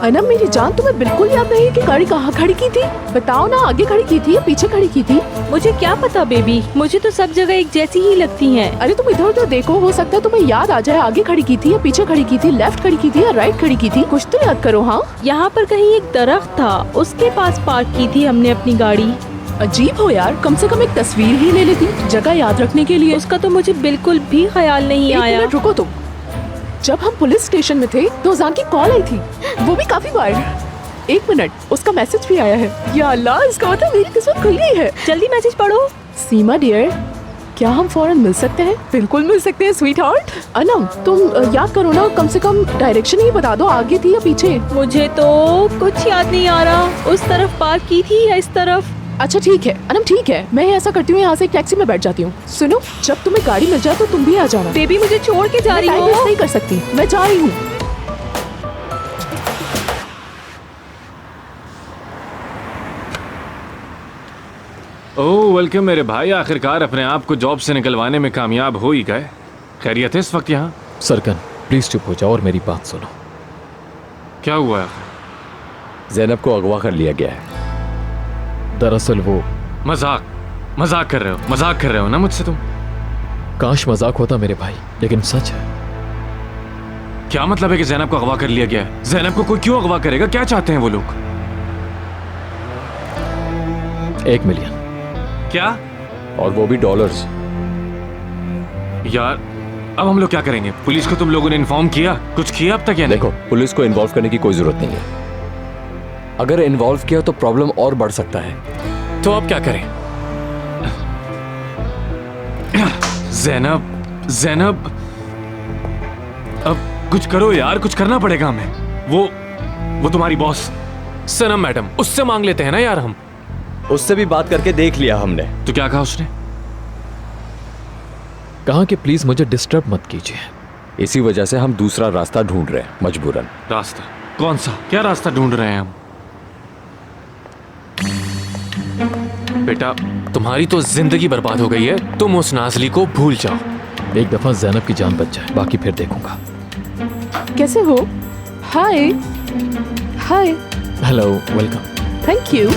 अनम मेरी जान, तुम्हें बिल्कुल याद नहीं कि गाड़ी कहाँ खड़ी की थी? बताओ ना, आगे खड़ी की थी या पीछे खड़ी की थी? मुझे क्या पता बेबी, मुझे तो सब जगह एक जैसी ही लगती हैं। अरे तुम इधर उधर देखो, हो सकता है तुम्हें याद आ जाए आगे खड़ी की थी या पीछे खड़ी की थी, लेफ्ट खड़ी की थी या राइट खड़ी की थी। कुछ तो याद करो। हाँ, यहाँ पर कहीं एक दरख्त था, उसके पास पार्क की थी हमने अपनी गाड़ी। अजीब हो यार, कम से कम एक तस्वीर ही ले लेती जगह याद रखने के लिए। उसका तो मुझे बिल्कुल भी ख्याल नहीं एक आया। मिनट रुको तुम। जब हम पुलिस स्टेशन में थे तो जान की कॉल आई थी, वो भी काफी बार। एक मिनट, उसका मैसेज भी आया है। या अल्लाह, इसका मतलब मेरी किस्मत खुल गई है। जल्दी मैसेज पढ़ो। सीमा डियर, क्या हम फौरन मिल सकते हैं? बिल्कुल मिल सकते हैं स्वीट हार्ट। अनम तुम याद करो ना, कम से कम डायरेक्शन ही बता दो, आगे थी या पीछे। मुझे तो कुछ याद नहीं आ रहा, उस तरफ पार्क की थी या इस तरफ। अच्छा ठीक है अनम, ठीक है, मैं ऐसा करती हूँ, यहाँ से एक टैक्सी में बैठ जाती हूँ। सुनो, जब तुम्हें गाड़ी मिल जाए तो तुम भी आ जाना। बेबी मुझे छोड़ के जा रही टाइम हो। वेस्ट नहीं कर सकती, मैं जा रही हूँ। ओह वेलकम मेरे भाई, आखिरकार अपने आप को जॉब से निकलवाने में कामयाब हो ही गए। खैरियत है इस वक्त यहाँ? सरकन प्लीज चुप हो जाओ और मेरी बात सुनो। क्या हुआ है? ज़ैनब को अगवा कर लिया गया है। दरअसल वो मजाक कर रहे हो ना मुझसे तुम? काश मजाक होता मेरे भाई, लेकिन सच है। क्या मतलब है कि ज़ैनब को अगवा कर लिया गया है? ज़ैनब को कोई क्यों अगवा करेगा? क्या चाहते हैं वो लोग? 1 मिलियन। क्या? और वो भी डॉलर्स। यार अब हम लोग क्या करेंगे? पुलिस को तुम लोगों ने इन्फॉर्म किया? कुछ किया अब तक या नहीं? देखो, पुलिस को इन्वॉल्व करने की कोई जरूरत नहीं है। अगर इन्वॉल्व किया तो प्रॉब्लम और बढ़ सकता है। तो अब क्या करें? ज़ैनब अब कुछ करो यार, कुछ करना पड़ेगा हमें। वो तुम्हारी बॉस सनम मैडम, उससे मांग लेते हैं ना यार हम। उससे भी बात करके देख लिया हमने। तो क्या कहा उसने? कहा कि प्लीज मुझे डिस्टर्ब मत कीजिए। इसी वजह से हम दूसरा रास्ता ढूंढ रहे हैं, मजबूरन। रास्ता? कौन सा? क्या रास्ता ढूंढ रहे हैं हम? बेटा तुम्हारी तो जिंदगी बर्बाद हो गई है, तुम उस नाजली को भूल जाओ। एक दफा ज़ैनब की जान बच जाए, बाकी फिर देखूंगा। कैसे हो? Hi. Hello, welcome. Thank you.